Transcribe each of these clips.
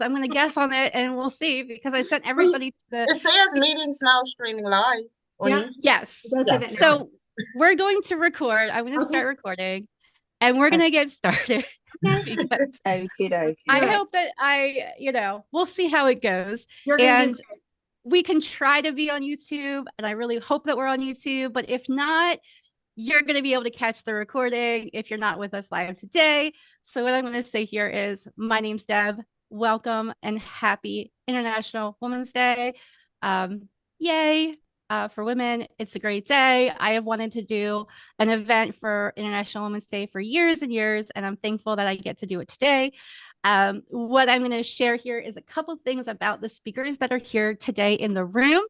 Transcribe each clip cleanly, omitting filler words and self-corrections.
I'm going to guess on it and we'll see because I sent Wait, everybody to the. It says meetings now streaming live on yeah, YouTube. it Yes. does say that Yes. now. So we're going to record. I'm going to Okay, start recording and we're going to get started okay, because Okie let's dokie. do I it. hope that we'll see how it goes. You're gonna do And it. we can try to be on YouTube. And I really hope that we're on YouTube. But if not, you're going to be able to catch the recording if you're not with us live today. So what I'm going to say here is my name's Deb. Welcome and happy International Women's Day. Yay for women. It's a great day. I have wanted to do an event for International Women's Day for years and years, and I'm thankful that I get to do it today. What I'm going to share here is a couple things about the speakers that are here today in the room.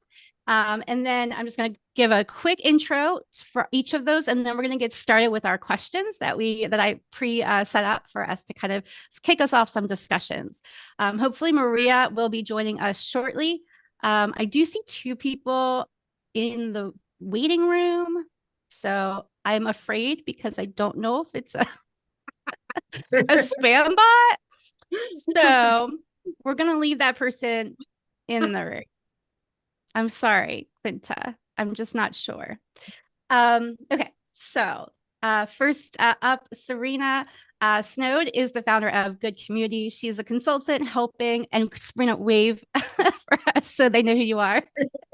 And then I'm just going to give a quick intro for each of those, and then we're going to get started with our questions that I set up for us to kind of kick us off some discussions. Hopefully Maria will be joining us shortly. I do see two people in the waiting room, so I'm afraid because I don't know if it's a spam bot. So we're going to leave that person in the room. I'm sorry, Quinta. I'm just not sure. Okay, so first up, Serena Snowd is the founder of Good Community. She's a consultant helping, and Serena, wave for us so they know who you are.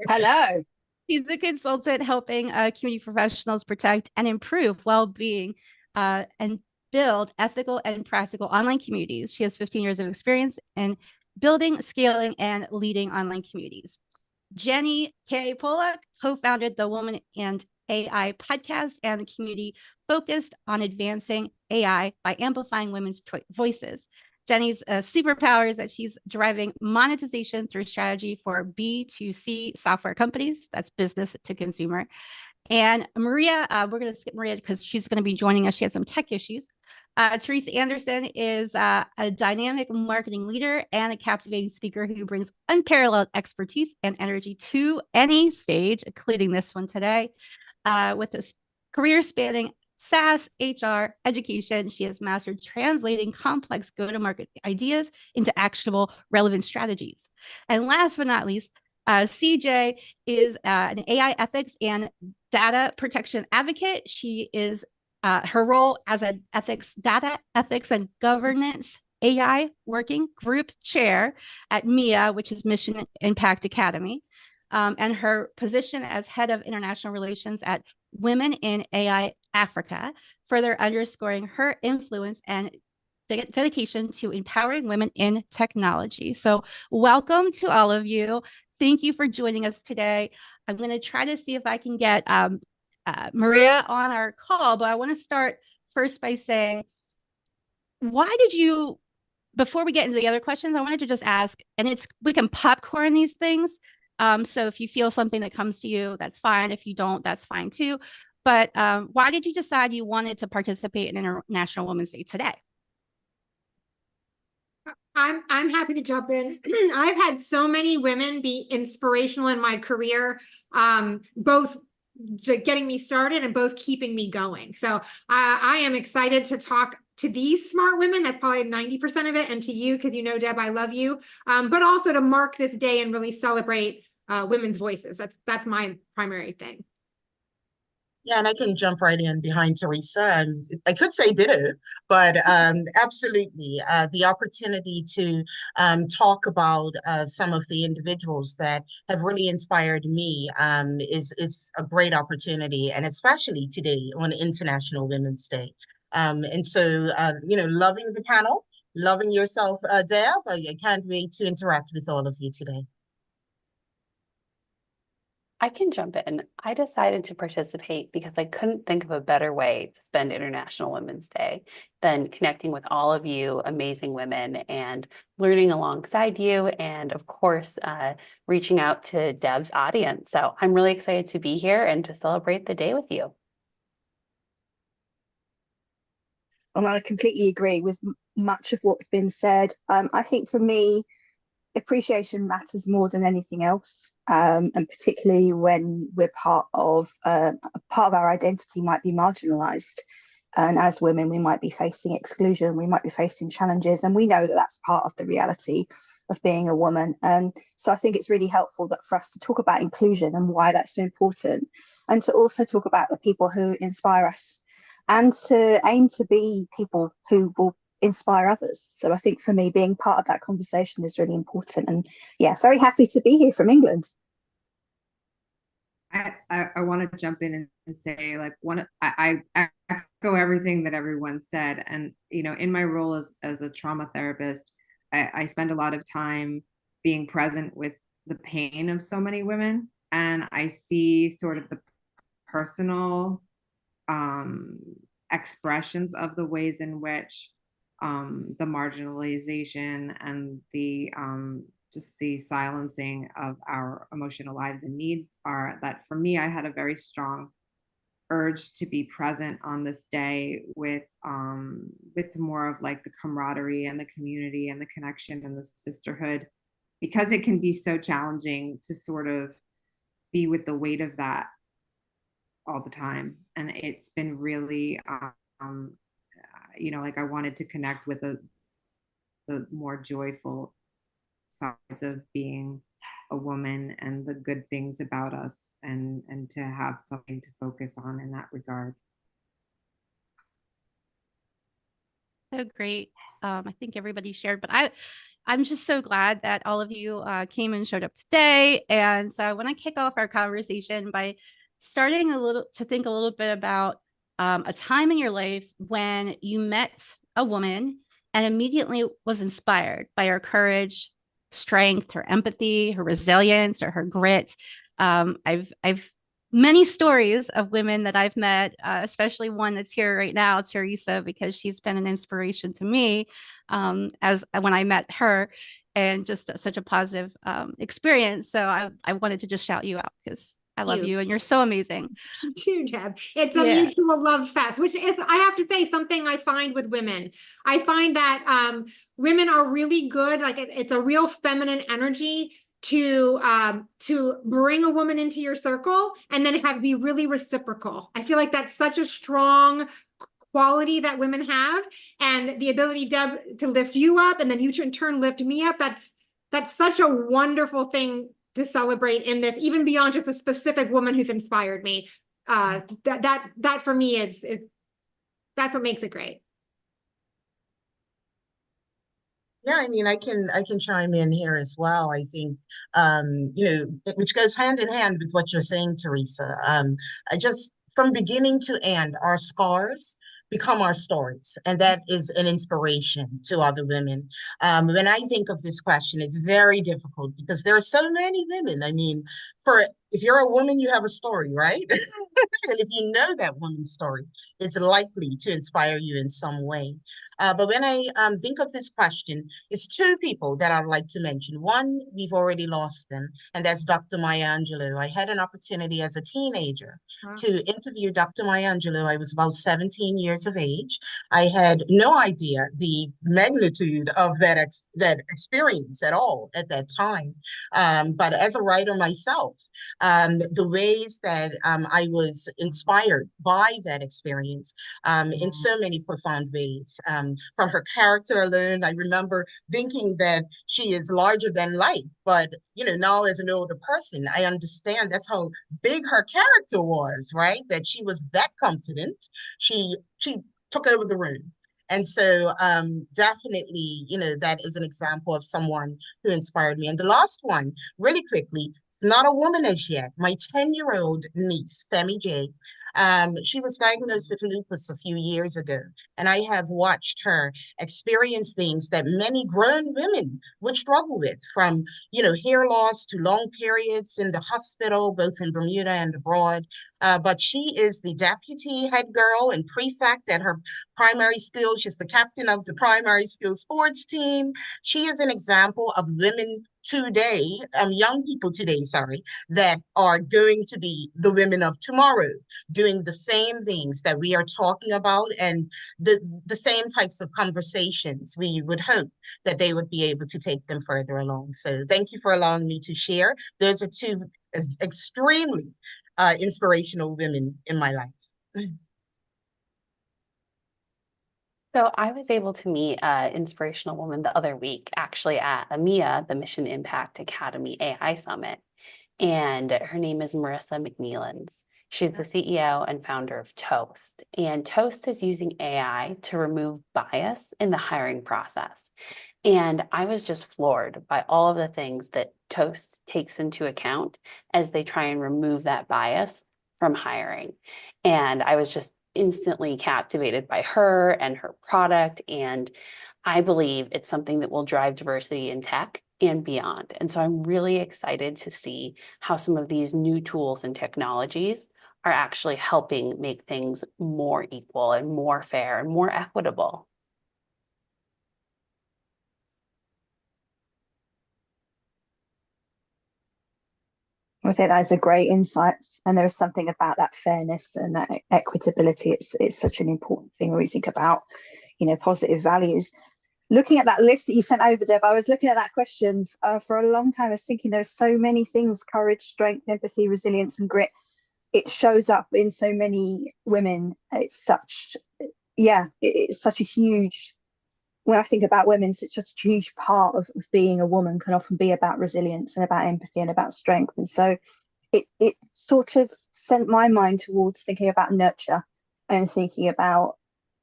Hello. She's a consultant helping community professionals protect and improve well-being and build ethical and practical online communities. She has 15 years of experience in building, scaling, and leading online communities. Jenny K. Pollock co-founded the Woman and AI podcast and the community focused on advancing AI by amplifying women's voices. Jenny's superpower is that she's driving monetization through strategy for B2C software companies. That's business to consumer. And Maria, we're going to skip Maria because she's going to be joining us. She had some tech issues. Teresa Anderson is a dynamic marketing leader and a captivating speaker who brings unparalleled expertise and energy to any stage, including this one today. With this career spanning SaaS, HR, education, she has mastered translating complex go-to-market ideas into actionable, relevant strategies. And last but not least, CJ is an AI ethics and data protection advocate. She is her role as an data ethics and governance AI working group chair at MIA, which is Mission Impact Academy, and her position as head of international relations at Women in AI Africa, further underscoring her influence and dedication to empowering women in technology. So welcome to all of you. Thank you for joining us today. I'm going to try to see if I can get Maria on our call, but I want to start first by saying, why did you, before we get into the other questions, I wanted to just ask, and we can popcorn these things. So if you feel something that comes to you, that's fine. If you don't, that's fine too. But why did you decide you wanted to participate in International Women's Day today? I'm happy to jump in. I've had so many women be inspirational in my career, both getting me started and both keeping me going. So I am excited to talk to these smart women. That's probably 90% of it, and to you, because you know, Deb, I love you. But also to mark this day and really celebrate women's voices. That's my primary thing. Yeah, and I can jump right in behind Teresa. And I could say ditto, but absolutely. The opportunity to talk about some of the individuals that have really inspired me is a great opportunity, and especially today on International Women's Day. And so, loving the panel, loving yourself, Deb. I can't wait to interact with all of you today. I can jump in. I decided to participate because I couldn't think of a better way to spend International Women's Day than connecting with all of you amazing women and learning alongside you, and of course, reaching out to Deb's audience. So I'm really excited to be here and to celebrate the day with you. And I completely agree with much of what's been said. I think for me, appreciation matters more than anything else, and particularly when we're part of our identity might be marginalized. And as women, we might be facing exclusion, we might be facing challenges, and we know that that's part of the reality of being a woman. And so I think it's really helpful that for us to talk about inclusion and why that's so important, and to also talk about the people who inspire us, and to aim to be people who will inspire others. So I think for me, being part of that conversation is really important. And yeah, very happy to be here from England. I want to jump in and say, like, I echo everything that everyone said. And, you know, in my role as a trauma therapist, I spend a lot of time being present with the pain of so many women. And I see sort of the personal expressions of the ways in which the marginalization and the just the silencing of our emotional lives and needs are that for me, I had a very strong urge to be present on this day with more of like the camaraderie and the community and the connection and the sisterhood, because it can be so challenging to sort of be with the weight of that all the time. And it's been really, you know, like I wanted to connect with the more joyful sides of being a woman and the good things about us, and to have something to focus on in that regard. So great. I think everybody shared, but I'm just so glad that all of you came and showed up today. And so I want to kick off our conversation by starting to think a little bit about a time in your life when you met a woman and immediately was inspired by her courage, strength, her empathy, her resilience, or her grit. I've many stories of women that I've met, especially one that's here right now, Teresa, because she's been an inspiration to me as when I met her, and just such a positive experience. So I wanted to just shout you out because I love you and you're so amazing. You too, Deb. It's a mutual love fest, which is, I have to say, something I find with women. I find that women are really good. Like it's a real feminine energy to bring a woman into your circle and then have be really reciprocal. I feel like that's such a strong quality that women have, and the ability, Deb, to lift you up and then you in turn lift me up. That's such a wonderful thing to celebrate in this, even beyond just a specific woman who's inspired me. That for me is that's what makes it great. Yeah, I mean, I can chime in here as well. I think, you know, which goes hand in hand with what you're saying, Teresa. I just, from beginning to end, our scars become our stories, and that is an inspiration to other women. When I think of this question, it's very difficult because there are so many women. I mean, if you're a woman, you have a story, right? And if you know that woman's story, it's likely to inspire you in some way. But when I think of this question, it's two people that I'd like to mention. One, we've already lost them, and that's Dr. Maya Angelou. I had an opportunity as a teenager to interview Dr. Maya Angelou. I was about 17 years of age. I had no idea the magnitude of that experience at all at that time. But as a writer myself, the ways that I was inspired by that experience in so many profound ways. From her character alone, I remember thinking that she is larger than life, but you know, now as an older person, I understand that's how big her character was, right? That she was that confident. She took over the room. And so definitely, you know, that is an example of someone who inspired me. And the last one, really quickly, not a woman as yet, my 10-year-old niece, Femi J. She was diagnosed with lupus a few years ago, and I have watched her experience things that many grown women would struggle with, from, you know, hair loss to long periods in the hospital, both in Bermuda and abroad. But she is the deputy head girl and prefect at her primary school. She's the captain of the primary school sports team. She is an example of women today, young people today, sorry, that are going to be the women of tomorrow, doing the same things that we are talking about, and the same types of conversations. We would hope that they would be able to take them further along. So thank you for allowing me to share. Those are two extremely inspirational women in my life. So I was able to meet an inspirational woman the other week, actually at EMEA, the Mission Impact Academy AI Summit. And her name is Marissa McNeilans. She's the CEO and founder of Toast. And Toast is using AI to remove bias in the hiring process. And I was just floored by all of the things that Toast takes into account as they try and remove that bias from hiring. And I was just instantly captivated by her and her product. And I believe it's something that will drive diversity in tech and beyond. And so I'm really excited to see how some of these new tools and technologies are actually helping make things more equal and more fair and more equitable. I think that is a great insight, and there is something about that fairness and that equitability. It's such an important thing when we think about, positive values. Looking at that list that you sent over, Deb, I was looking at that question for a long time. I was thinking there's so many things: courage, strength, empathy, resilience, and grit. It shows up in so many women. It's such a huge, when I think about women, it's such a huge part of being a woman can often be about resilience and about empathy and about strength. And so it sort of sent my mind towards thinking about nurture and thinking about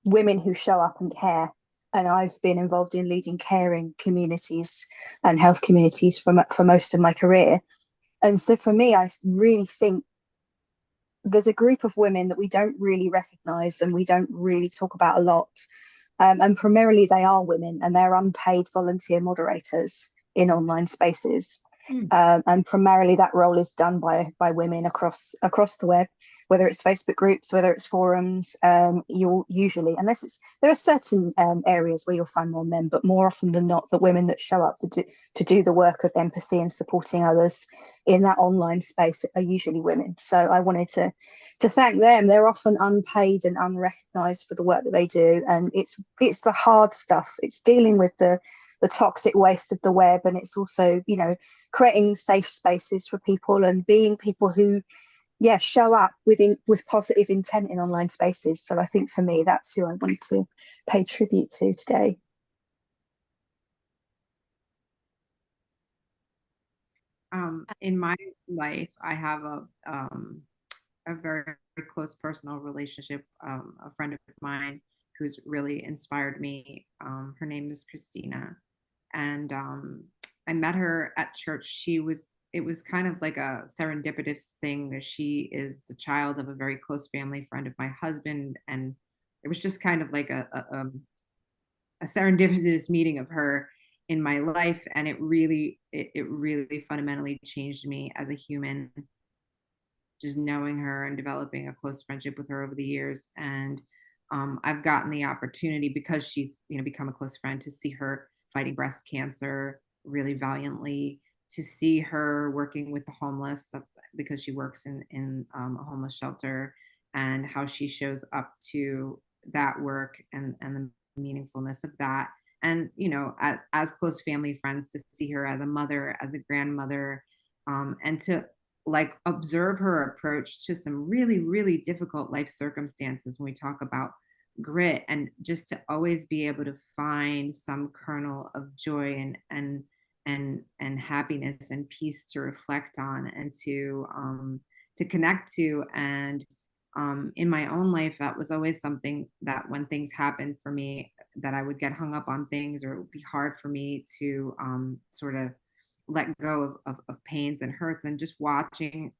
women who show up and care. And I've been involved in leading caring communities and health communities for most of my career. And so for me, I really think there's a group of women that we don't really recognize and we don't really talk about a lot. And primarily they are women, and they're unpaid volunteer moderators in online spaces. And primarily that role is done by women across the web, whether it's Facebook groups, whether it's forums. You'll usually, there are certain areas where you'll find more men, but more often than not, the women that show up to do the work of empathy and supporting others in that online space are usually women. So I wanted to thank them. They're often unpaid and unrecognized for the work that they do, and it's the hard stuff. It's dealing with the toxic waste of the web, and it's also creating safe spaces for people and being people who show up with positive intent in online spaces. So I think for me, that's who I want to pay tribute to today. In my life, I have a very, very close personal relationship, a friend of mine who's really inspired me. Her name is Christina. And I met her at church. It was kind of like a serendipitous thing that she is the child of a very close family friend of my husband. And it was just kind of like a serendipitous meeting of her in my life. And it really fundamentally changed me as a human, just knowing her and developing a close friendship with her over the years. And I've gotten the opportunity, because she's become a close friend, to see her fighting breast cancer really valiantly, to see her working with the homeless, because she works in a homeless shelter, and how she shows up to that work and the meaningfulness of that. And as close family friends, to see her as a mother, as a grandmother, and to observe her approach to some really, really difficult life circumstances when we talk about grit, and just to always be able to find some kernel of joy and happiness and peace to reflect on and to connect to. And in my own life, that was always something that when things happened for me, that I would get hung up on things, or it would be hard for me to sort of let go of pains and hurts. And just watching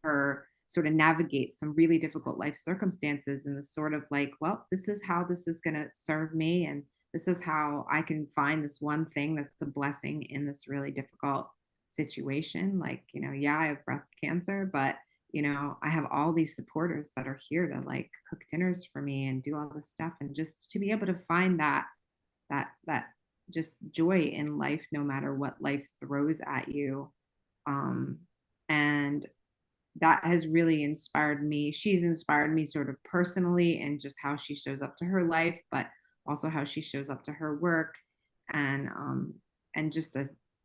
her sort of navigate some really difficult life circumstances, and the sort of well, this is how this is going to serve me, and this is how I can find this one thing that's a blessing in this really difficult situation. I have breast cancer, but I have all these supporters that are here to cook dinners for me and do all this stuff, and just to be able to find that just joy in life, no matter what life throws at you. And that has really inspired me. She's inspired me sort of personally, and just how she shows up to her life, but also how she shows up to her work. And just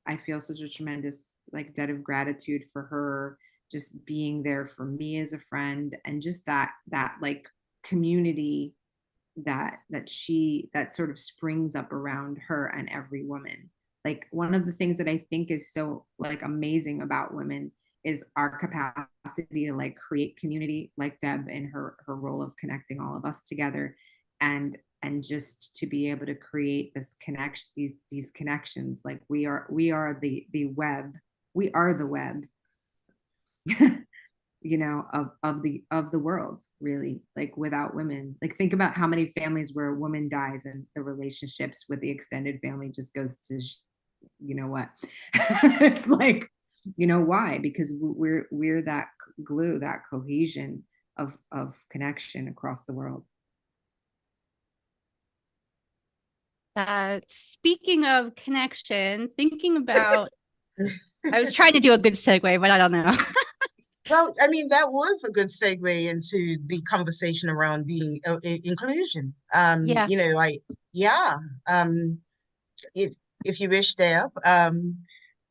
I feel such a tremendous debt of gratitude for her just being there for me as a friend, and just that community that sort of springs up around her and every woman. Like, one of the things that I think is so like amazing about women is our capacity to like create community, like Deb in her role of connecting all of us together, and just to be able to create this connection, these connections. Like, we are the web. We are the web. You know, of the world, really. Like, without women, like, think about how many families where a woman dies and the relationships with the extended family just goes to you know what. It's like, you know why? Because we're that glue, that cohesion of connection across the world. Speaking of connection, thinking about, I was trying to do a good segue, but I don't know. Well, I mean, that was a good segue into the conversation around being inclusion. Yeah. You know, yeah. If you wish, Deb,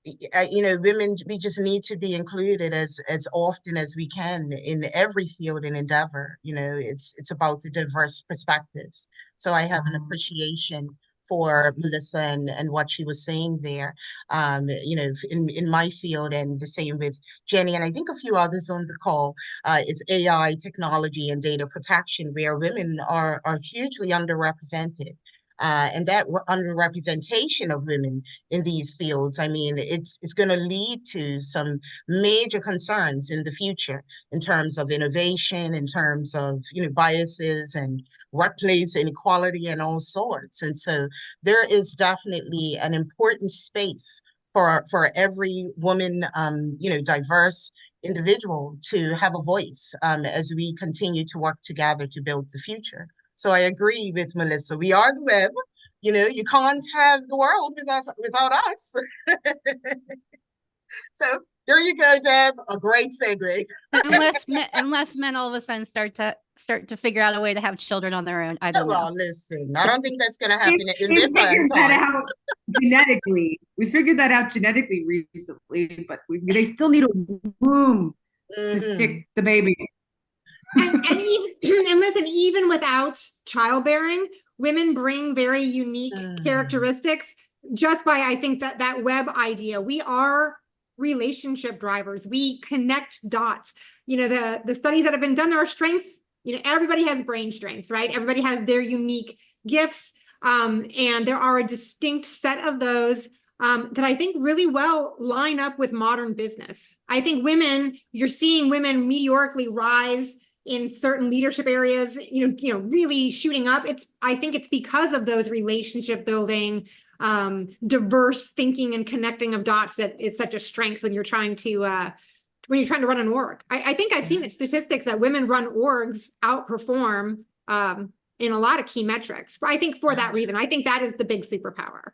you know, women, we just need to be included as often as we can in every field and endeavor. You know, it's about the diverse perspectives. So I have an appreciation for Melissa and what she was saying there. You know, in my field, and the same with Jenny, and I think a few others on the call, it's AI, technology, and data protection, where women are hugely underrepresented. And that underrepresentation of women in these fields, I mean, it's going to lead to some major concerns in the future in terms of innovation, in terms of, you know, biases and workplace inequality and all sorts. And so there is definitely an important space for every woman, you know, diverse individual to have a voice as we continue to work together to build the future. So I agree with Melissa. We are the web. You know, you can't have the world without us. So there you go, Deb. A great segue. unless men all of a sudden start to figure out a way to have children on their own. I don't know. Well, listen, I don't think that's going to happen in We this figured that time. out genetically. We figured that out genetically recently, but they still need a womb to stick the baby in. And listen, even without childbearing, women bring very unique characteristics just by, I think, that web idea. We are relationship drivers. We connect dots. You know, the studies that have been done, there are strengths. You know, everybody has brain strengths, right? Everybody has their unique gifts. And there are a distinct set of those that I think really well line up with modern business. I think you're seeing women meteorically rise in certain leadership areas, you know, really shooting up. I think it's because of those relationship building, diverse thinking and connecting of dots that it's such a strength when you're trying to run an org. I think I've seen statistics that women run orgs outperform in a lot of key metrics. But I think for that reason, I think that is the big superpower.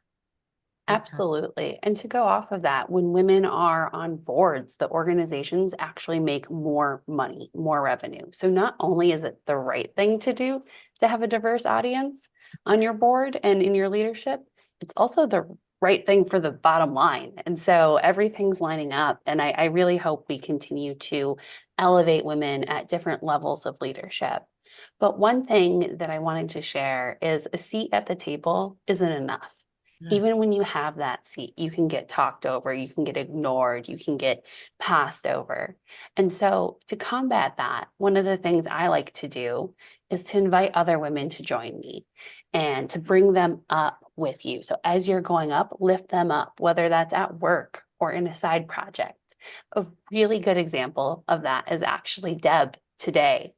Absolutely. And to go off of that, when women are on boards, the organizations actually make more money, more revenue. So not only is it the right thing to do to have a diverse audience on your board and in your leadership, it's also the right thing for the bottom line. And so everything's lining up. And I really hope we continue to elevate women at different levels of leadership. But one thing that I wanted to share is a seat at the table isn't enough. Even when you have that seat, you can get talked over, you can get ignored, you can get passed over. And so to combat that, one of the things I like to do is to invite other women to join me and to bring them up with you. So as you're going up, lift them up, whether that's at work or in a side project. A really good example of that is actually Deb today.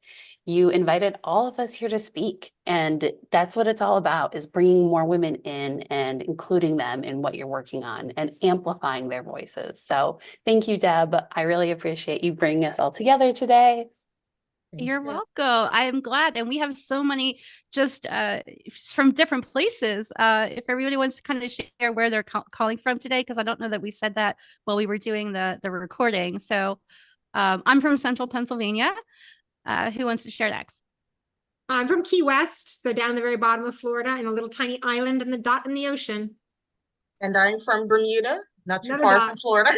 You invited all of us here to speak, and that's what it's all about, is bringing more women in and including them in what you're working on and amplifying their voices. So thank you, Deb. I really appreciate you bringing us all together today. You're welcome. I am glad. And we have so many just from different places. If everybody wants to kind of share where they're calling from today, because I don't know that we said that while we were doing the recording. So I'm from Central Pennsylvania. Who wants to share next? I'm from Key West, so down the very bottom of Florida, in a little tiny island in the dot in the ocean. And I'm from Bermuda, not too Another far dot. from Florida.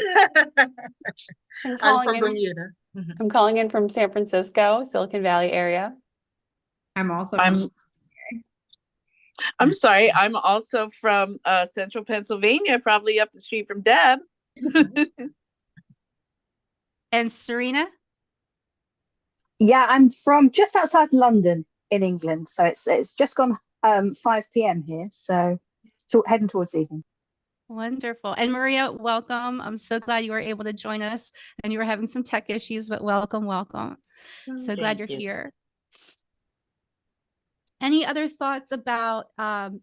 I'm from Bermuda. I'm calling in from San Francisco, Silicon Valley area. I'm also I'm I'm sorry. I'm also from central Pennsylvania, probably up the street from Deb. And Serena? Yeah, I'm from just outside London in England, so it's just gone 5 p.m. here, so heading towards evening. Wonderful. And Maria, welcome. I'm so glad you were able to join us, and you were having some tech issues, but welcome, welcome. So glad you're Thank you. here. Any other thoughts about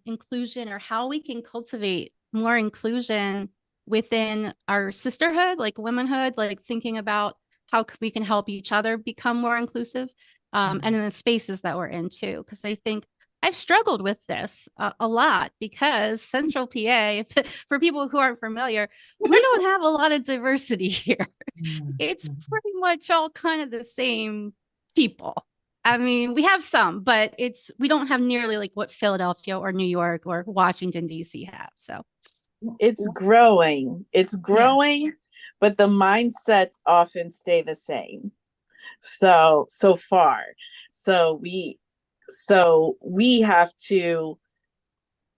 inclusion or how we can cultivate more inclusion within our sisterhood, like womanhood, like thinking about how we can help each other become more inclusive, and in the spaces that we're in too? Because I think I've struggled with this a lot, because Central PA, for people who aren't familiar, we don't have a lot of diversity here. It's pretty much all kind of the same people. I mean, we have some, but we don't have nearly like what Philadelphia or New York or Washington, D.C. have. So It's growing. It's growing, but the mindsets often stay the same. So far. So we have to,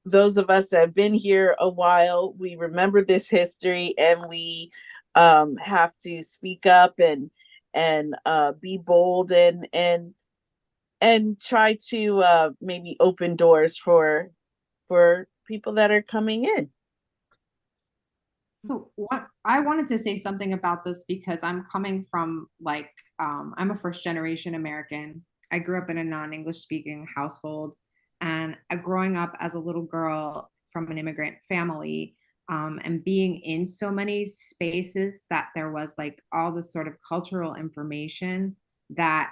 those of us that have been here a while, we remember this history, and we have to speak up and be bold and try to maybe open doors for people that are coming in. So what I wanted to say something about this, because I'm coming from like, I'm a first generation American. I grew up in a non-English speaking household, and growing up as a little girl from an immigrant family, and being in so many spaces that there was like all this sort of cultural information, that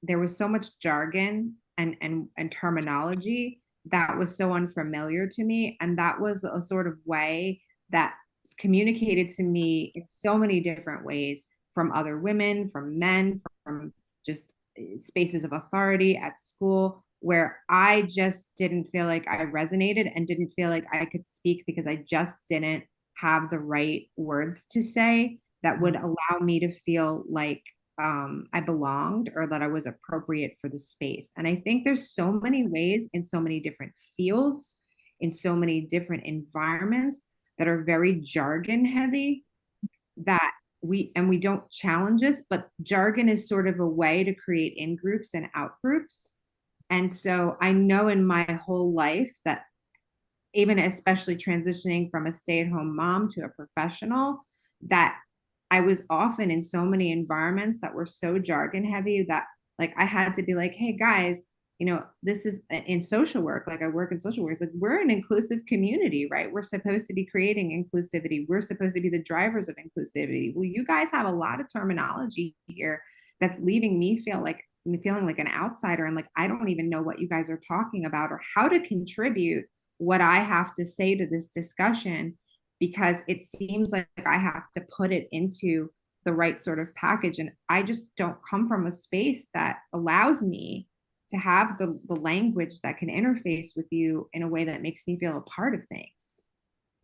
there was so much jargon and terminology that was so unfamiliar to me. And that was a sort of way that communicated to me in so many different ways, from other women, from men, from just spaces of authority at school, where I just didn't feel like I resonated and didn't feel like I could speak, because I just didn't have the right words to say that would allow me to feel like I belonged, or that I was appropriate for the space. And I think there's so many ways in so many different fields, in so many different environments, that are very jargon heavy, that we don't challenge this, but jargon is sort of a way to create in groups and out groups. And so I know in my whole life that, even especially transitioning from a stay-at-home mom to a professional, that I was often in so many environments that were so jargon heavy that like I had to be like, hey guys, this is in social work, like I work in social work, it's like we're an inclusive community, right? We're supposed to be creating inclusivity. We're supposed to be the drivers of inclusivity. Well, you guys have a lot of terminology here that's leaving me feeling like an outsider, and like I don't even know what you guys are talking about or how to contribute what I have to say to this discussion, because it seems like I have to put it into the right sort of package. And I just don't come from a space that allows me to have the language that can interface with you in a way that makes me feel a part of things.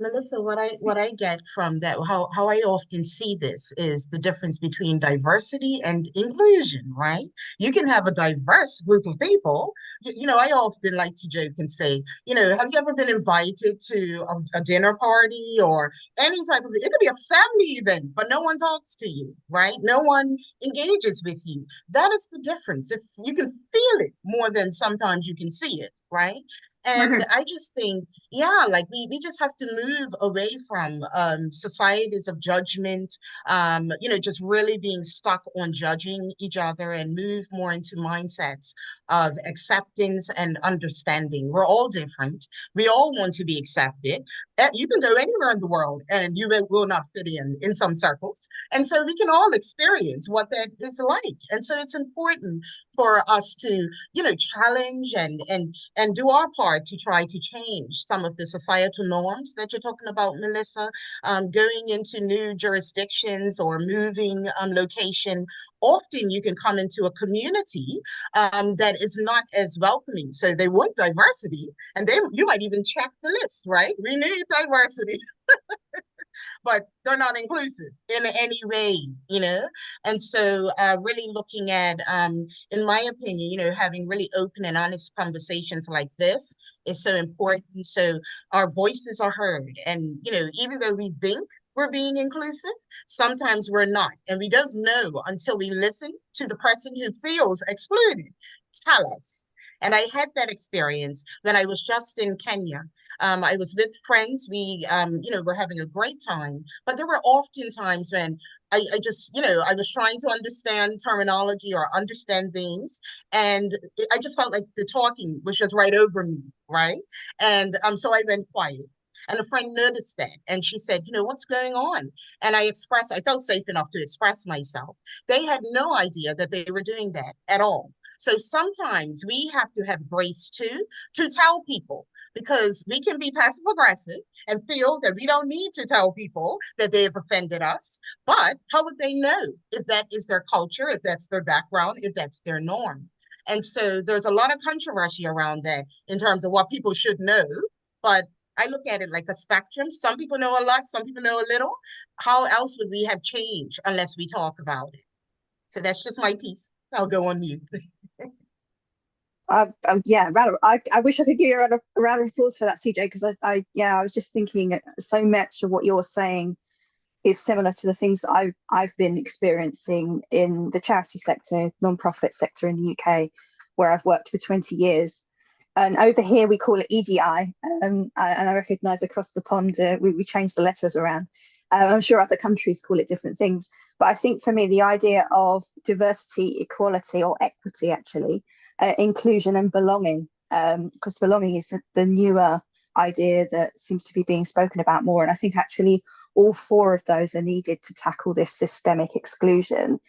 Melissa, what I get from that, how I often see this is the difference between diversity and inclusion, right? You can have a diverse group of people. I often like to joke and say, have you ever been invited to a dinner party or any type of, it could be a family event, but no one talks to you, right? No one engages with you. That is the difference. If you can feel it more than sometimes you can see it, right? And I just think, yeah, like we just have to move away from societies of judgment, just really being stuck on judging each other, and move more into mindsets of acceptance and understanding. We're all different. We all want to be accepted. You can go anywhere in the world and you will not fit in some circles. And so we can all experience what that is like. And so it's important for us to, challenge and do our part to try to change some of the societal norms that you're talking about, Melissa. Going into new jurisdictions or moving location, often you can come into a community that is not as welcoming. So they want diversity, and you might even check the list, right? We need diversity. but they're not inclusive in any way, you know? And so really looking at, in my opinion, you know, having really open and honest conversations like this is so important. So our voices are heard. And, you know, even though we think we're being inclusive, sometimes we're not. And we don't know until we listen to the person who feels excluded tell us. And I had that experience when I was just in Kenya. I was with friends. We, you know, were having a great time. But there were often times when I just, you know, I was trying to understand terminology or understand things. And I just felt like the talking was just right over me, right? And so I went quiet. And a friend noticed that. And she said, you know, what's going on? And I felt safe enough to express myself. They had no idea that they were doing that at all. So sometimes we have to have grace too, to tell people, because we can be passive aggressive and feel that we don't need to tell people that they have offended us. But how would they know if that is their culture, if that's their background, if that's their norm? And so there's a lot of controversy around that in terms of what people should know. But I look at it like a spectrum. Some people know a lot, some people know a little. How else would we have change unless we talk about it? So that's just my piece. I'll go on mute. Yeah, I wish I could give you a round of applause for that, CJ, because I was just thinking so much of what you're saying is similar to the things that I've been experiencing in the charity sector, non-profit sector in the UK, where I've worked for 20 years. And over here we call it EDI, and I recognise across the pond we changed the letters around. I'm sure other countries call it different things, but I think for me the idea of diversity, equality, or equity actually, inclusion and belonging, because belonging is the newer idea that seems to be being spoken about more. And I think actually all four of those are needed to tackle this systemic exclusion.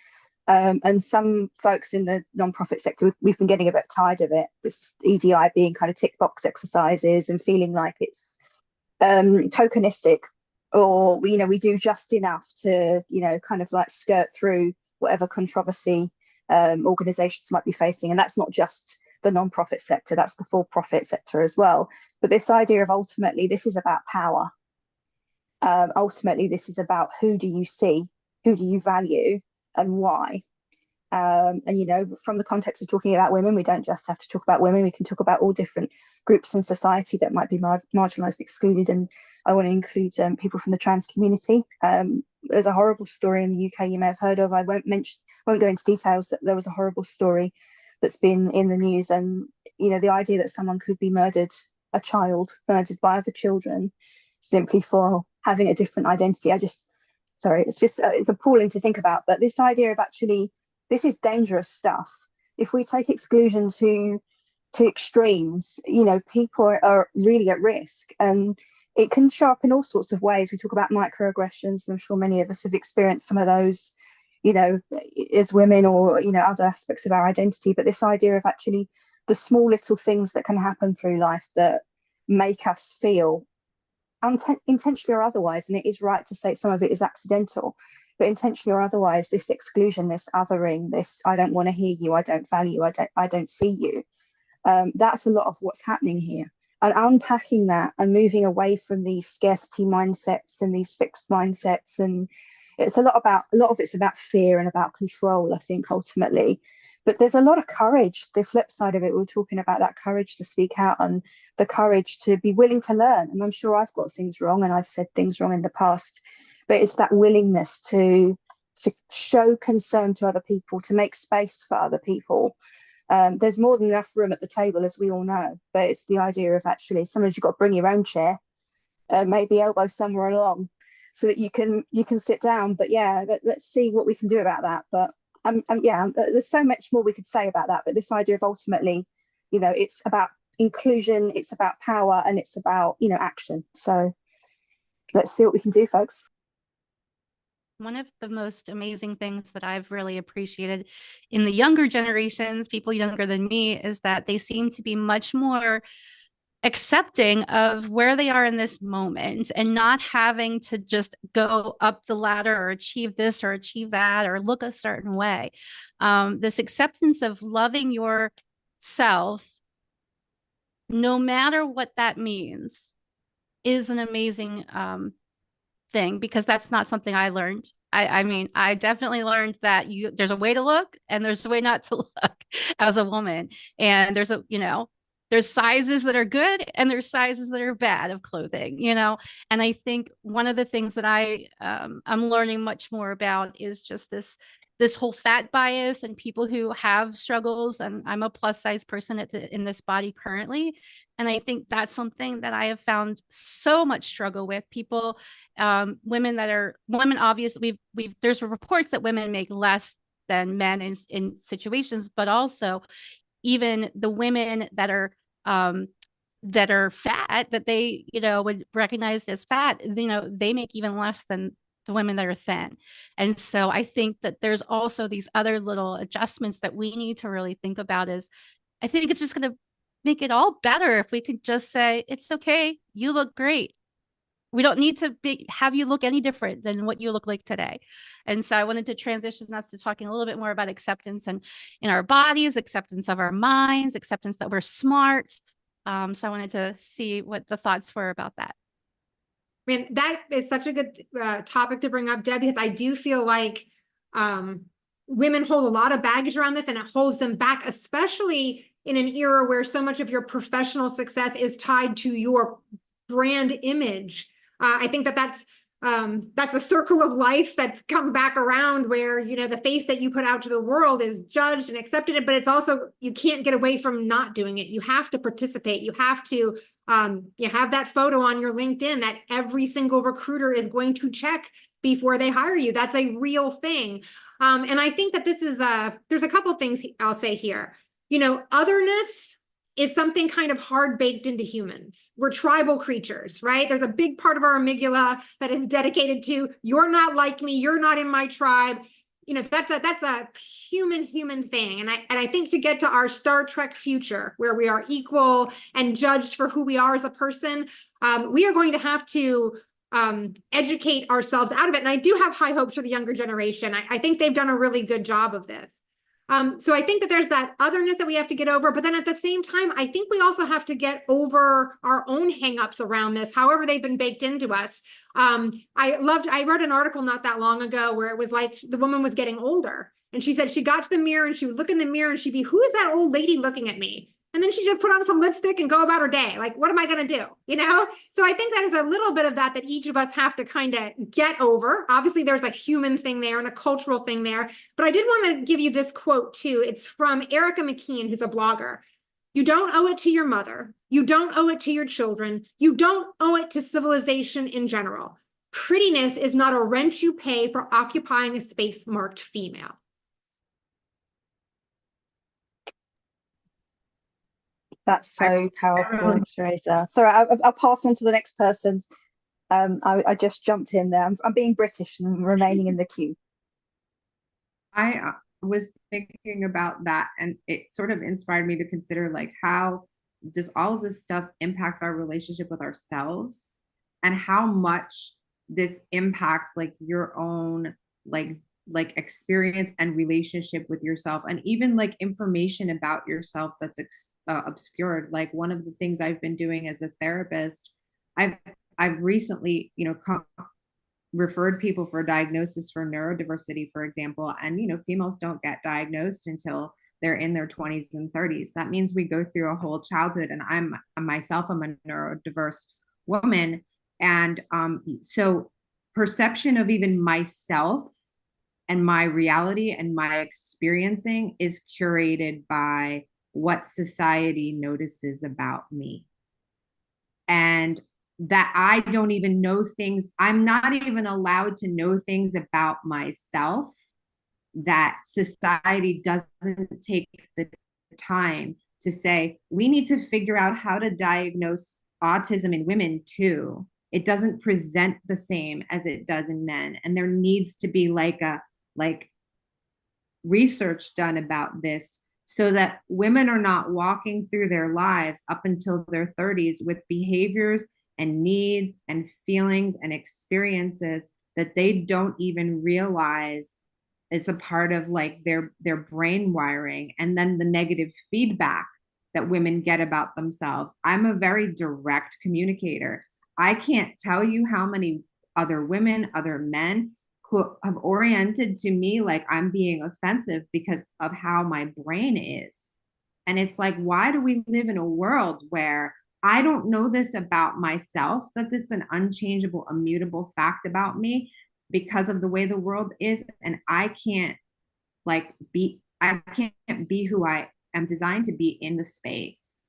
And some folks in the non-profit sector, we've been getting a bit tired of it, this EDI being kind of tick box exercises and feeling like it's tokenistic, or we do just enough to kind of like skirt through whatever controversy organizations might be facing. And that's not just the non-profit sector, that's the for-profit sector as well. But this idea of ultimately this is about power. Ultimately this is about who do you see, who do you value, and why. And from the context of talking about women, we don't just have to talk about women, we can talk about all different groups in society that might be marginalized, excluded. And I want to include people from the trans community. There's a horrible story in the UK you may have heard of. I won't go into details. That there was a horrible story that's been in the news, and the idea that someone could be murdered, a child murdered by other children simply for having a different identity. It's appalling to think about. But this idea of actually, this is dangerous stuff. If we take exclusion to extremes, people are really at risk, and it can show up in all sorts of ways. We talk about microaggressions, and I'm sure many of us have experienced some of those, as women, or other aspects of our identity. But this idea of actually the small little things that can happen through life that make us feel intentionally or otherwise, and it is right to say some of it is accidental, but intentionally or otherwise, this exclusion, this othering, this I don't want to hear you, I don't value you, I don't see you, that's a lot of what's happening here. And unpacking that and moving away from these scarcity mindsets and these fixed mindsets, and it's a lot of it's about fear and about control, I think, ultimately. But there's a lot of courage. The flip side of it, we're talking about that courage to speak out and the courage to be willing to learn. And I'm sure I've got things wrong and I've said things wrong in the past, but it's that willingness to show concern to other people, to make space for other people. There's more than enough room at the table, as we all know, but it's the idea of actually sometimes you've got to bring your own chair, maybe elbow somewhere along so that you can sit down. But yeah, let's see what we can do about that. But there's so much more we could say about that, but this idea of ultimately, it's about inclusion, it's about power, and it's about, action. So let's see what we can do, folks. One of the most amazing things that I've really appreciated in the younger generations, people younger than me, is that they seem to be much more accepting of where they are in this moment and not having to just go up the ladder or achieve this or achieve that or look a certain way. This acceptance of loving yourself, no matter what that means, is an amazing thing, because that's not something I learned. I mean, I definitely learned that there's a way to look and there's a way not to look as a woman. And there's sizes that are good and there's sizes that are bad of clothing, And I think one of the things that I'm learning much more about is just this whole fat bias and people who have struggles. And I'm a plus size person in this body currently. And I think that's something that I have found so much struggle with people, women, obviously there's reports that women make less than men in situations, but also even the women that are fat, that they, would recognize as fat, they make even less than the women that are thin. And so I think that there's also these other little adjustments that we need to really think about. Is I think it's just going to make it all better if we could just say, it's okay, you look great. We don't need to have you look any different than what you look like today. And so I wanted to transition us to talking a little bit more about acceptance and in our bodies, acceptance of our minds, acceptance that we're smart. So I wanted to see what the thoughts were about that. I mean, that is such a good topic to bring up, Deb, because I do feel like women hold a lot of baggage around this, and it holds them back, especially in an era where so much of your professional success is tied to your brand image. I think that's a circle of life that's come back around, where, the face that you put out to the world is judged and accepted, but it's also, you can't get away from not doing it. You have to participate. You have to you have that photo on your LinkedIn that every single recruiter is going to check before they hire you. That's a real thing. And I think that this is there's a couple things I'll say here. Otherness is something kind of hard baked into humans. We're tribal creatures, right? There's a big part of our amygdala that is dedicated to, you're not like me, you're not in my tribe. That's a human thing. And I think to get to our Star Trek future, where we are equal and judged for who we are as a person, we are going to have to educate ourselves out of it. And I do have high hopes for the younger generation. I think they've done a really good job of this. So I think that there's that otherness that we have to get over, but then at the same time, I think we also have to get over our own hangups around this, however they've been baked into us. I wrote an article not that long ago where it was like the woman was getting older, and she said she got to the mirror and she would look in the mirror and she'd be, who is that old lady looking at me? And then she just put on some lipstick and go about her day. Like, what am I going to do? So I think that is a little bit of that each of us have to kind of get over. Obviously, there's a human thing there and a cultural thing there. But I did want to give you this quote too. It's from Erica McKeon, who's a blogger. You don't owe it to your mother. You don't owe it to your children. You don't owe it to civilization in general. Prettiness is not a rent you pay for occupying a space marked female. That's so powerful, Teresa. Sorry, I'll pass on to the next person. I just jumped in there. I'm being British and remaining in the queue. I was thinking about that, and it sort of inspired me to consider like how does all of this stuff impacts our relationship with ourselves, and how much this impacts like your own like experience and relationship with yourself, and even like information about yourself that's obscured. Like one of the things I've been doing as a therapist, I've recently referred people for a diagnosis for neurodiversity, for example, and females don't get diagnosed until they're in their 20s and 30s. That means we go through a whole childhood, and I'm a neurodiverse woman, and so perception of even myself and my reality and my experiencing is curated by what society notices about me. And that I don't even know things, I'm not even allowed to know things about myself that society doesn't take the time to say, we need to figure out how to diagnose autism in women too. It doesn't present the same as it does in men. And there needs to be like research done about this, so that women are not walking through their lives up until their 30s with behaviors and needs and feelings and experiences that they don't even realize is a part of like their brain wiring, and then the negative feedback that women get about themselves. I'm a very direct communicator. I can't tell you how many other women, other men who have oriented to me like I'm being offensive because of how my brain is. And it's like, why do we live in a world where I don't know this about myself, that this is an unchangeable, immutable fact about me because of the way the world is, and I can't be who I am designed to be in the space.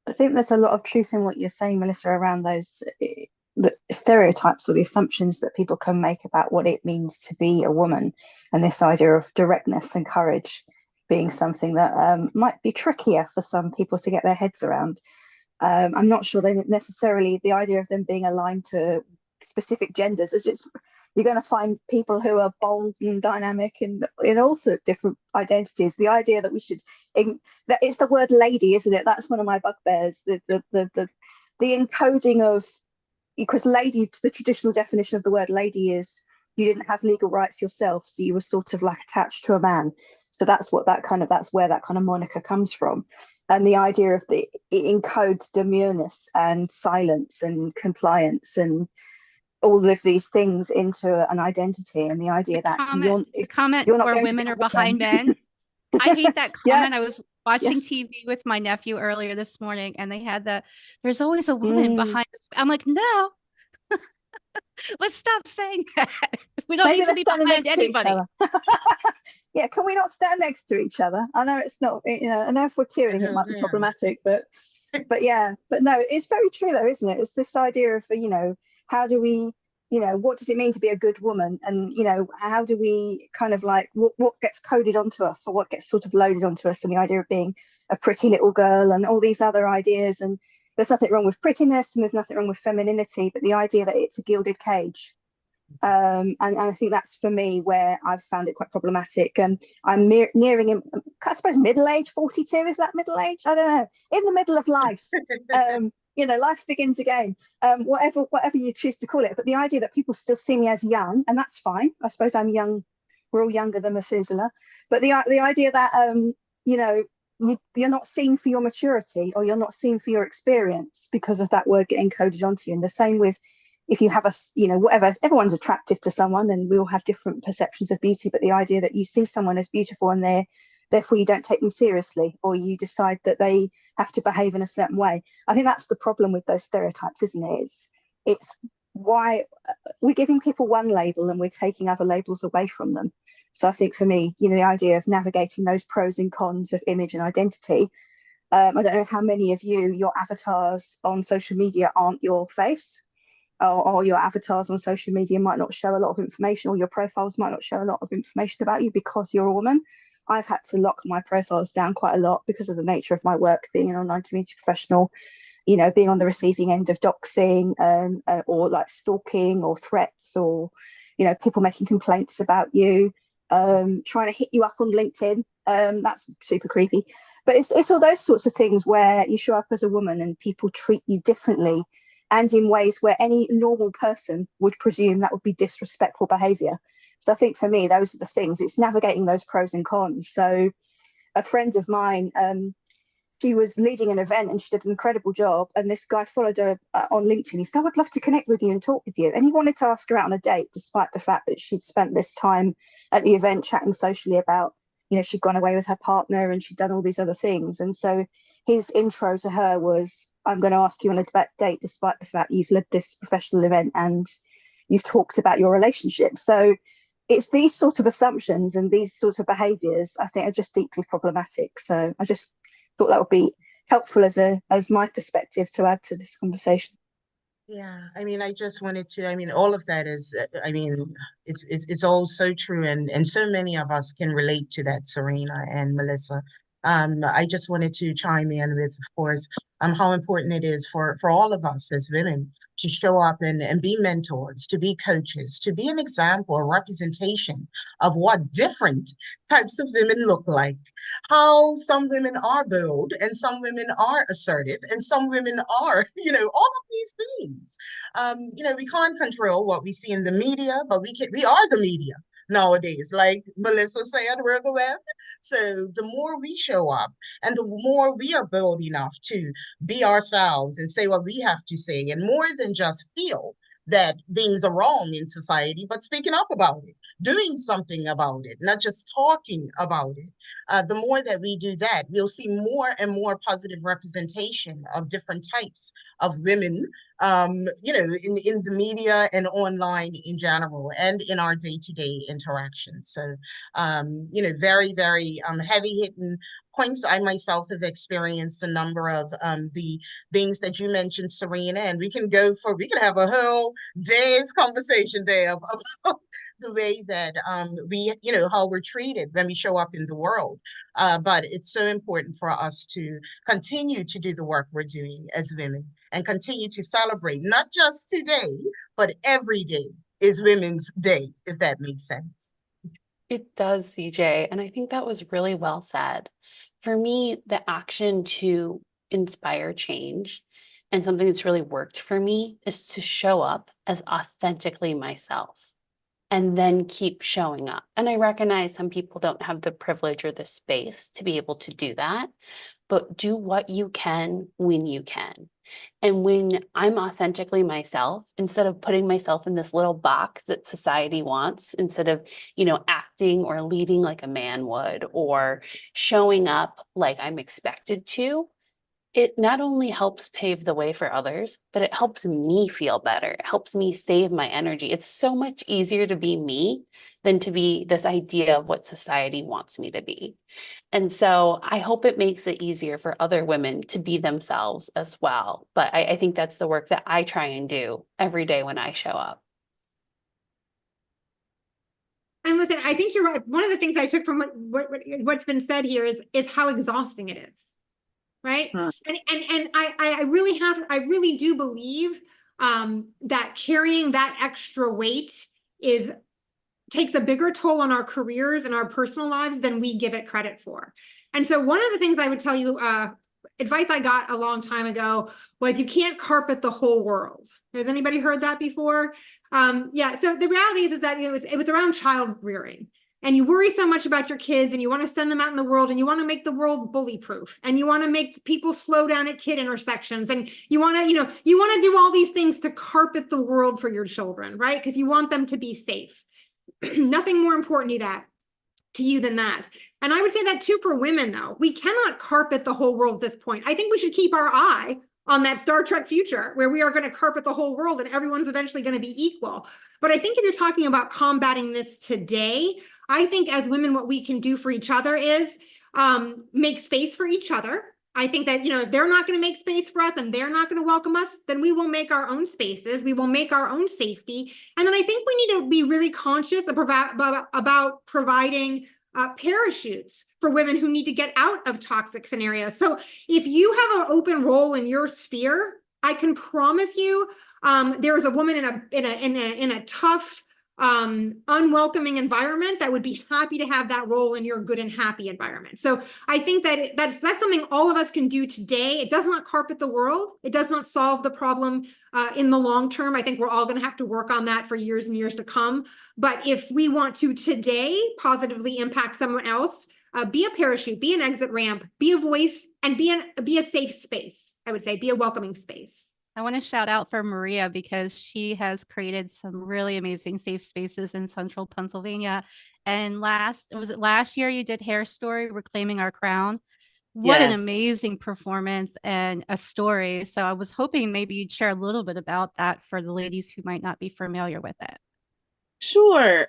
I think there's a lot of truth in what you're saying, Melissa, around those the stereotypes or the assumptions that people can make about what it means to be a woman, and this idea of directness and courage being something that might be trickier for some people to get their heads around. I'm not sure they necessarily, the idea of them being aligned to specific genders is just, you're going to find people who are bold and dynamic and in all sorts of different identities. The idea that we should, that it's the word lady, isn't it? That's one of my bugbears. The encoding of, because lady, the traditional definition of the word lady is you didn't have legal rights yourself, so you were sort of like attached to a man. So that's what that kind of, that's where that kind of moniker comes from. And the idea of it encodes demureness and silence and compliance and all of these things into an identity, and the idea that the comment you're not where going women to are behind men. I hate that Yes. comment. I was watching Yes. TV with my nephew earlier this morning, and they had that there's always a woman behind this. I'm like, no, let's stop saying that. We don't Maybe need to they're be standing behind next to each anybody. other. Yeah, can we not stand next to each other? I know it's not, you know, I know if we're queuing it might be problematic, but yeah, but no, it's very true though, isn't it? It's this idea of, you know, how do we, you know, what does it mean to be a good woman? And, you know, how do we kind of like, what gets coded onto us, or what gets sort of loaded onto us, and the idea of being a pretty little girl and all these other ideas. And there's nothing wrong with prettiness and there's nothing wrong with femininity, but the idea that it's a gilded cage. And I think that's for me where I've found it quite problematic. And I'm nearing, I suppose, middle age. 42, is that middle age? I don't know. In the middle of life, you know, life begins again. Whatever you choose to call it. But the idea that people still see me as young, and that's fine. I suppose I'm young. We're all younger than Methuselah. But the idea that you know, you're not seen for your maturity, or you're not seen for your experience because of that word getting coded onto you. And the same with, if you have a, you know, whatever, everyone's attractive to someone and we all have different perceptions of beauty, but the idea that you see someone as beautiful and therefore you don't take them seriously, or you decide that they have to behave in a certain way. I think that's the problem with those stereotypes, isn't it? It's why we're giving people one label and we're taking other labels away from them. So I think for me, you know, the idea of navigating those pros and cons of image and identity. I don't know how many of you, your avatars on social media aren't your face. Or your avatars on social media might not show a lot of information, or your profiles might not show a lot of information about you because you're a woman. I've had to lock my profiles down quite a lot because of the nature of my work, being an online community professional, you know, being on the receiving end of doxing, or like stalking or threats, or, you know, people making complaints about you, trying to hit you up on LinkedIn. That's super creepy. But it's all those sorts of things where you show up as a woman and people treat you differently, and in ways where any normal person would presume that would be disrespectful behavior. So I think for me, those are the things. It's navigating those pros and cons. So a friend of mine, she was leading an event and she did an incredible job. And this guy followed her on LinkedIn. He said, I'd love to connect with you and talk with you. And he wanted to ask her out on a date, despite the fact that she'd spent this time at the event chatting socially about, you know, she'd gone away with her partner and she'd done all these other things. And so his intro to her was, I'm going to ask you on a date, despite the fact you've led this professional event and you've talked about your relationship. So it's these sort of assumptions and these sorts of behaviours I think are just deeply problematic. So I just thought that would be helpful as my perspective to add to this conversation. Yeah, I mean, I just wanted to, I mean, all of that is, I mean, it's all so true, and so many of us can relate to that, Serena and Melissa. I just wanted to chime in with, of course, how important it is for all of us as women to show up and be mentors, to be coaches, to be an example, a representation of what different types of women look like, how some women are bold and some women are assertive and some women are, you know, all of these things. You know, we can't control what we see in the media, but we are the media. nowadays. Like Melissa said, we're the web. So the more we show up and the more we are bold enough to be ourselves and say what we have to say, and more than just feel that things are wrong in society, but speaking up about it, doing something about it, not just talking about it. The more that we do that, we'll see more and more positive representation of different types of women, in the media and online in general, and in our day-to-day interactions. So, very, very heavy hitting points. I myself have experienced a number of the things that you mentioned, Serena, and we can have a whole day's conversation there about the way that how we're treated when we show up in the world. But it's so important for us to continue to do the work we're doing as women and continue to celebrate, not just today, but every day is Women's Day, if that makes sense. It does, CJ. And I think that was really well said. For me, the action to inspire change and something that's really worked for me is to show up as authentically myself and then keep showing up. And I recognize some people don't have the privilege or the space to be able to do that, but do what you can when you can. And when I'm authentically myself, instead of putting myself in this little box that society wants, instead of, acting or leading like a man would, or showing up like I'm expected to, it not only helps pave the way for others, but it helps me feel better. It helps me save my energy. It's so much easier to be me than to be this idea of what society wants me to be. And so I hope it makes it easier for other women to be themselves as well. But I think that's the work that I try and do every day when I show up. And listen, I think you're right. One of the things I took from what's been said here is how exhausting it is. Right. And I really do believe that carrying that extra weight takes a bigger toll on our careers and our personal lives than we give it credit for. And so one of the things I would tell you, advice I got a long time ago, was you can't carpet the whole world. Has anybody heard that before? Yeah. So the reality is that it was around child rearing. And you worry so much about your kids and you want to send them out in the world and you want to make the world bully proof and you want to make people slow down at kid intersections and you want to do all these things to carpet the world for your children, right? Because you want them to be safe. Nothing more important to you than that. And I would say that too for women, though. We cannot carpet the whole world at this point. I think we should keep our eye on that Star Trek future where we are going to carpet the whole world and everyone's eventually going to be equal. But I think if you're talking about combating this today, I think as women, what we can do for each other is make space for each other. I think that, if they're not going to make space for us and they're not going to welcome us, then we will make our own spaces. We will make our own safety. And then I think we need to be really conscious about providing parachutes for women who need to get out of toxic scenarios. So if you have an open role in your sphere, I can promise you there is a woman in a tough, unwelcoming environment that would be happy to have that role in your good and happy environment. So I think that that's something all of us can do today. It does not carpet the world. It does not solve the problem in the long term. I think we're all going to have to work on that for years and years to come. But if we want to today positively impact someone else, be a parachute, be an exit ramp, be a voice, and be a safe space. I would say be a welcoming space. I want to shout out for Maria because she has created some really amazing safe spaces in central Pennsylvania. And last year you did Hair Story, Reclaiming Our Crown. What an amazing performance and a story. So I was hoping maybe you'd share a little bit about that for the ladies who might not be familiar with it. Sure.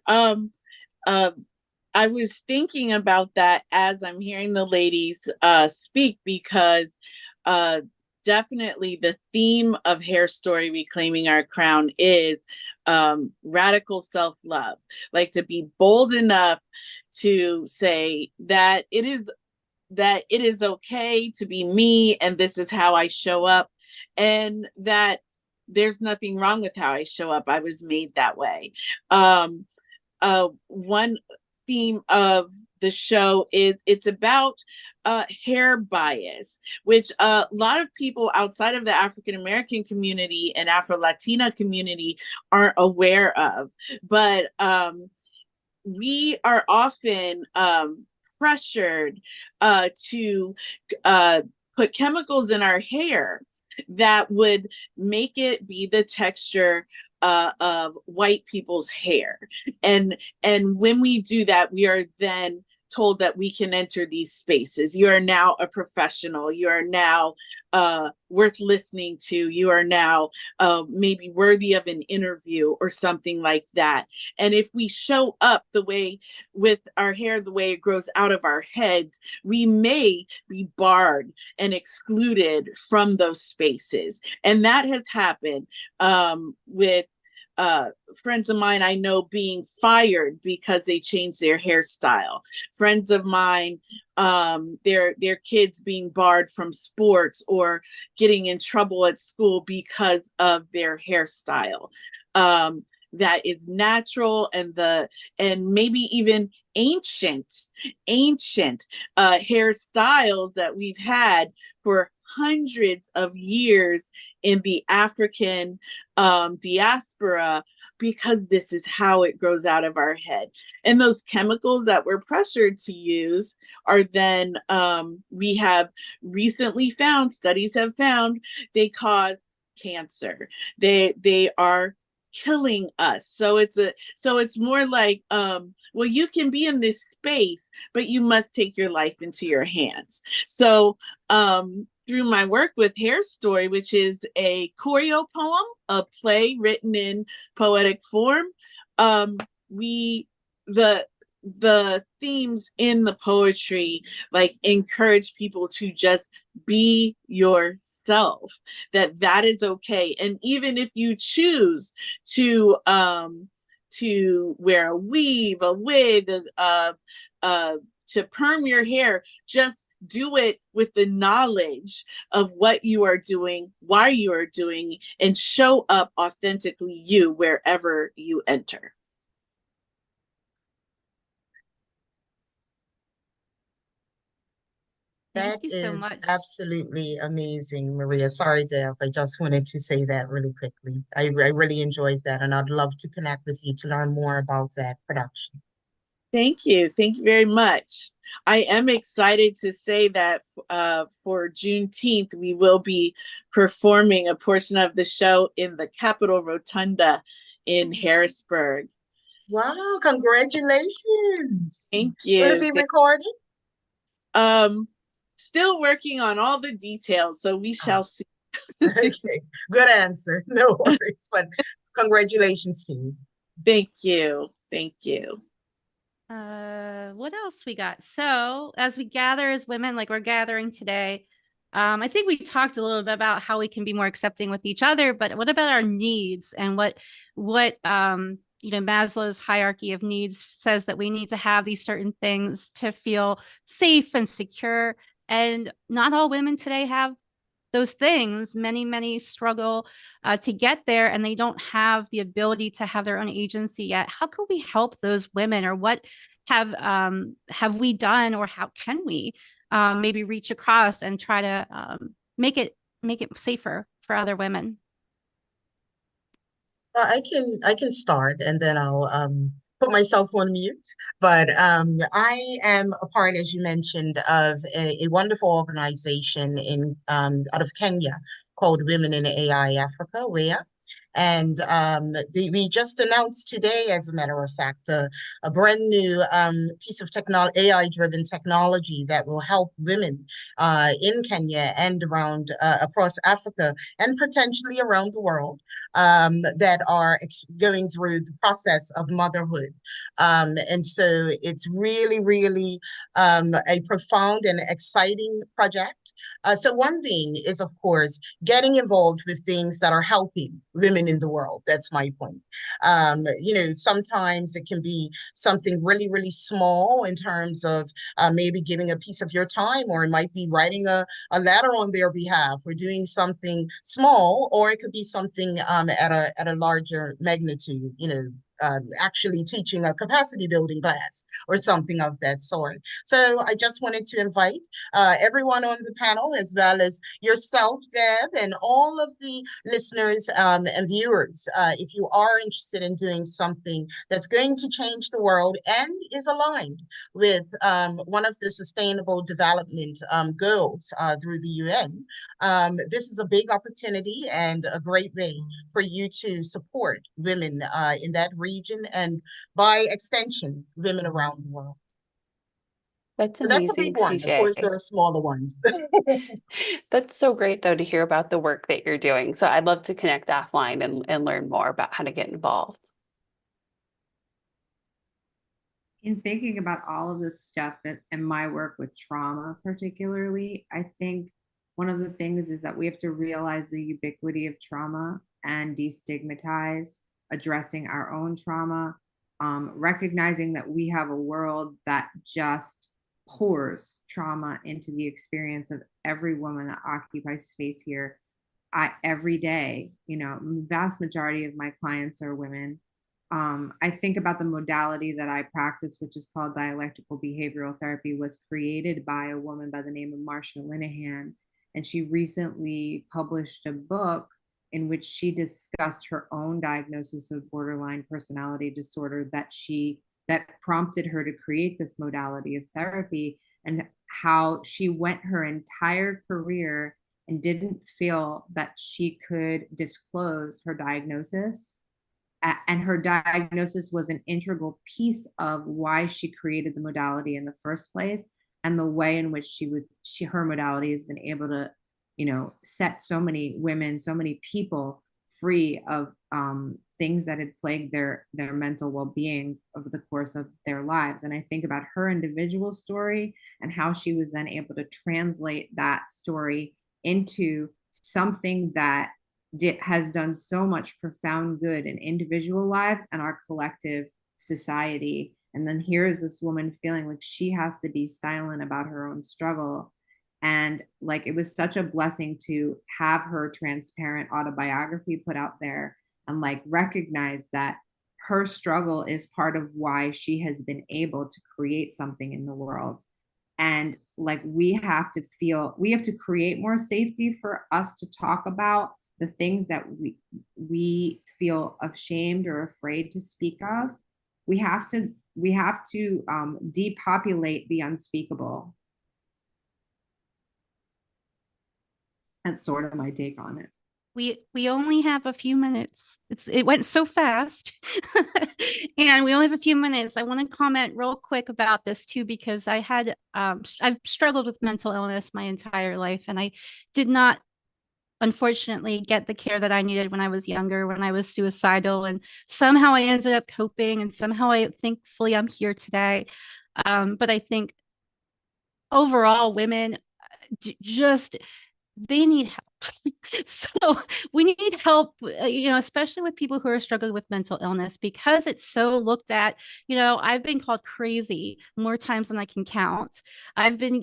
I was thinking about that as I'm hearing the ladies speak because definitely the theme of Hair Story, Reclaiming Our Crown is radical self-love, like to be bold enough to say that it is okay to be me and this is how I show up and that there's nothing wrong with how I show up. I was made that way. One theme of the show is it's about hair bias, which a lot of people outside of the African American community and Afro Latina community aren't aware of. But we are often pressured to put chemicals in our hair that would make it be the texture of white people's hair. And when we do that, we are then told that we can enter these spaces. You are now a professional. You are now worth listening to. You are now maybe worthy of an interview or something like that. And if we show up the way with our hair, the way it grows out of our heads, we may be barred and excluded from those spaces. And that has happened with friends of mine I know being fired because they changed their hairstyle. Friends of mine, their kids being barred from sports or getting in trouble at school because of their hairstyle. That is natural and maybe even ancient hairstyles that we've had for hundreds of years in the African diaspora, because this is how it grows out of our head. And those chemicals that we're pressured to use are then, we have recently found, studies have found, they cause cancer. They are killing us. So it's more like, well, you can be in this space, but you must take your life into your hands. So through my work with Hair Story, which is a choreo poem, a play written in poetic form, the themes in the poetry like encourage people to just be yourself, that is okay. And even if you choose to wear a weave, a wig, to perm your hair, just do it with the knowledge of what you are doing, why you are doing, and show up authentically you wherever you enter. That Thank you so is much. absolutely amazing, Maria. Sorry, Deb. I just wanted to say that really quickly. I really enjoyed that, and I'd love to connect with you to learn more about that production. Thank you. Thank you very much. I am excited to say that for Juneteenth, we will be performing a portion of the show in the Capitol Rotunda in Harrisburg. Wow, congratulations. Thank Will it you. be recorded? Still working on all the details, so we shall see. Okay, good answer. No worries, but congratulations to you. Thank you. Thank you. What else we got? So as we gather as women, like we're gathering today, I think we talked a little bit about how we can be more accepting with each other, but what about our needs and what Maslow's hierarchy of needs says that we need to have these certain things to feel safe and secure. And not all women today have those things. Many struggle to get there, and they don't have the ability to have their own agency yet. How can we help those women, or what have we done, or how can we maybe reach across and try to make it safer for other women? I can start, and then I'll put myself on mute. But I am a part, as you mentioned, of a wonderful organization in out of Kenya called Women in AI Africa, WEA. And we just announced today, as a matter of fact, a brand new piece of AI-driven technology that will help women in Kenya and around across Africa and potentially around the world that are going through the process of motherhood. And so it's really a profound and exciting project. So one thing is, of course, getting involved with things that are helping women in the world. That's my point. Sometimes it can be something really small in terms of maybe giving a piece of your time, or it might be writing a letter on their behalf, or doing something small, or it could be something at a larger magnitude, actually teaching a capacity building class or something of that sort. So I just wanted to invite everyone on the panel, as well as yourself, Deb, and all of the listeners and viewers. If you are interested in doing something that's going to change the world and is aligned with one of the Sustainable Development Goals through the UN, this is a big opportunity and a great way for you to support women in that region and, by extension, women around the world. That's So that's a amazing, big one. Of course, there CJ. are smaller ones. That's so great, though, to hear about the work that you're doing. So I'd love to connect offline and learn more about how to get involved. In thinking about all of this stuff and my work with trauma particularly, I think one of the things is that we have to realize the ubiquity of trauma and destigmatize addressing our own trauma, recognizing that we have a world that just pours trauma into the experience of every woman that occupies space here. Every day, vast majority of my clients are women. I think about the modality that I practice, which is called dialectical behavioral therapy, was created by a woman by the name of Marsha Linehan. And she recently published a book in which she discussed her own diagnosis of borderline personality disorder that prompted her to create this modality of therapy, and how she went her entire career and didn't feel that she could disclose her diagnosis. And her diagnosis was an integral piece of why she created the modality in the first place, and the way in which her modality has been able to, set so many women, so many people free of things that had plagued their mental well-being over the course of their lives. And I think about her individual story and how she was then able to translate that story into something that has done so much profound good in individual lives and our collective society. And then here is this woman feeling like she has to be silent about her own struggle. And like, it was such a blessing to have her transparent autobiography put out there and like recognize that her struggle is part of why she has been able to create something in the world. And like, we have to create more safety for us to talk about the things that we feel ashamed or afraid to speak of. We have to depopulate the unspeakable. That's sort of my take on it. We only have a few minutes. It went so fast. And we only have a few minutes. I want to comment real quick about this too, because I've struggled with mental illness my entire life, and I did not, unfortunately, get the care that I needed when I was younger, when I was suicidal, and somehow I ended up coping, and somehow thankfully I'm here today. But I think overall women they need help. So we need help, especially with people who are struggling with mental illness, because it's so looked at. I've been called crazy more times than I can count. I've been,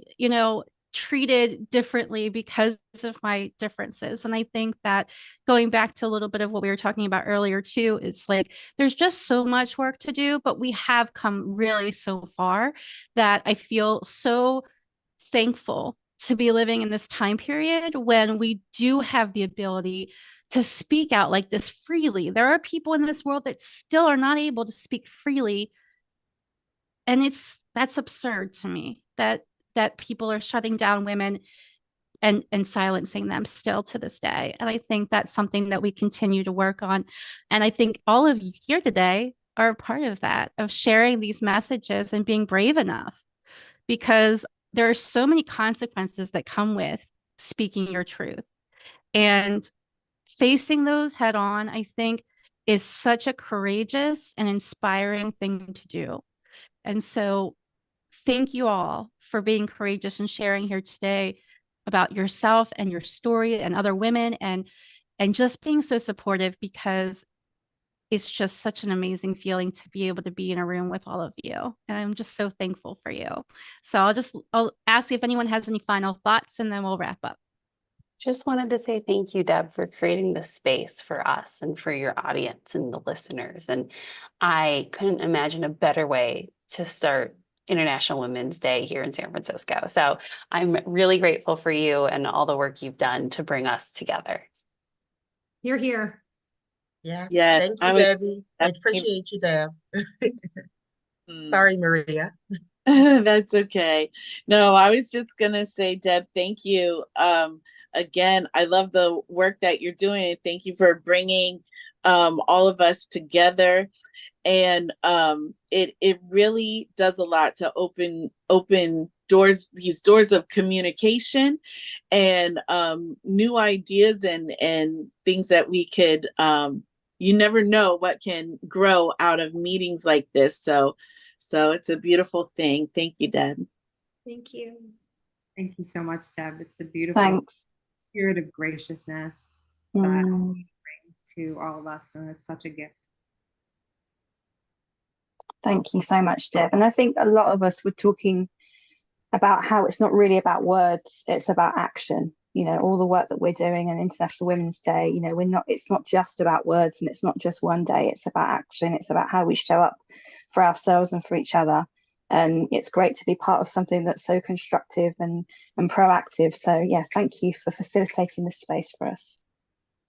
treated differently because of my differences. And I think that, going back to a little bit of what we were talking about earlier too, it's like there's just so much work to do, but we have come really so far that I feel so thankful to be living in this time period when we do have the ability to speak out like this freely. There are people in this world that still are not able to speak freely. And that's absurd to me, that people are shutting down women and silencing them still to this day. And I think that's something that we continue to work on. And I think all of you here today are a part of that, of sharing these messages and being brave enough, because there are so many consequences that come with speaking your truth, and facing those head on, I think, is such a courageous and inspiring thing to do. And so thank you all for being courageous and sharing here today about yourself and your story and other women, and just being so supportive, because it's just such an amazing feeling to be able to be in a room with all of you. And I'm just so thankful for you. So I'll ask if anyone has any final thoughts, and then we'll wrap up. Just wanted to say thank you, Deb, for creating this space for us and for your audience and the listeners. And I couldn't imagine a better way to start International Women's Day here in San Francisco. So I'm really grateful for you and all the work you've done to bring us together. You're here. Yeah. Yes, Thank I you, was Debbie. I appreciate you, Deb. Mm. Sorry, Maria. That's okay. No, I was just gonna say, Deb, thank you. Again, I love the work that you're doing, and thank you for bringing all of us together. And it really does a lot to open doors, these doors of communication and new ideas and things that we could. You never know what can grow out of meetings like this. So it's a beautiful thing. Thank you, Deb. Thank you. Thank you so much, Deb. It's a beautiful Thanks. spirit of graciousness that Mm. you bring to all of us, and it's such a gift. Thank you so much, Deb. And I think a lot of us were talking about how it's not really about words, it's about action. You know, all the work that we're doing on International Women's Day, you know, it's not just about words and it's not just one day, it's about action. It's about how we show up for ourselves and for each other. And it's great to be part of something that's so constructive and proactive. So yeah, thank you for facilitating this space for us.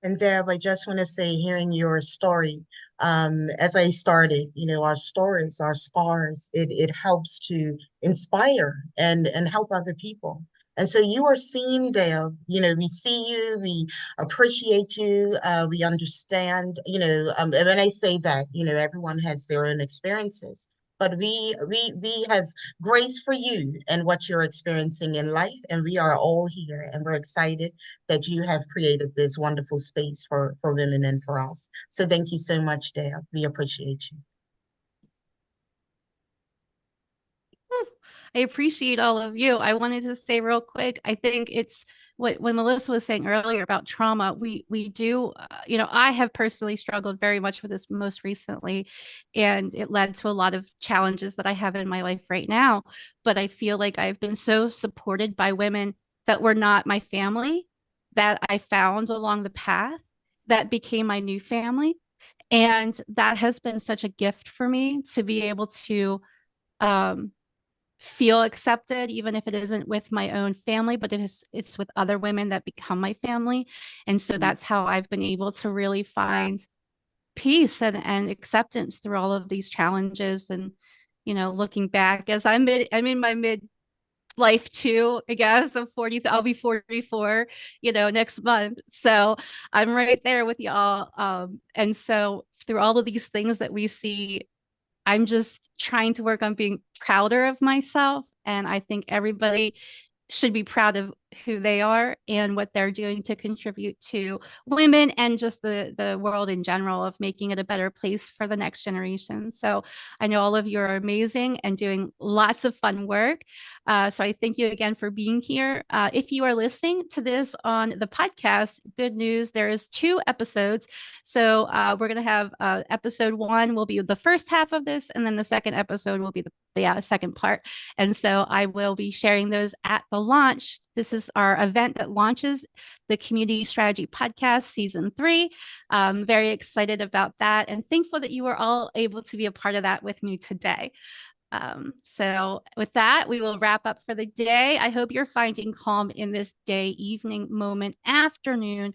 And Deb, I just want to say, hearing your story, as I started, our stories, our scars, it helps to inspire and help other people. And so you are seen, Deb. We see you, we appreciate you, we understand, and when I say that, everyone has their own experiences. But we have grace for you and what you're experiencing in life, and we are all here, and we're excited that you have created this wonderful space for women and for us. So thank you so much, Deb. We appreciate you. I appreciate all of you. I wanted to say real quick, I think it's when Melissa was saying earlier about trauma, we do, I have personally struggled very much with this most recently, and it led to a lot of challenges that I have in my life right now. But I feel like I've been so supported by women that were not my family, that I found along the path, that became my new family. And that has been such a gift for me to be able to feel accepted, even if it isn't with my own family, but it's with other women that become my family. And so that's how I've been able to really find peace and acceptance through all of these challenges. And, looking back as I'm in my mid life too, I guess. I'm 40, I'll be 44, next month. So I'm right there with y'all. And so through all of these things that we see, I'm just trying to work on being prouder of myself. And I think everybody should be proud of who they are and what they're doing to contribute to women and just the world in general, of making it a better place for the next generation. So I know all of you are amazing and doing lots of fun work. So I thank you again for being here. If you are listening to this on the podcast, good news, there is 2 episodes. So we're going to have episode 1 will be the first half of this, and then the second episode will be the second part. And so I will be sharing those at the launch. This is our event that launches the Community Strategy Podcast Season 3. I'm very excited about that and thankful that you were all able to be a part of that with me today. So with that, we will wrap up for the day. I hope you're finding calm in this day, evening, moment, afternoon,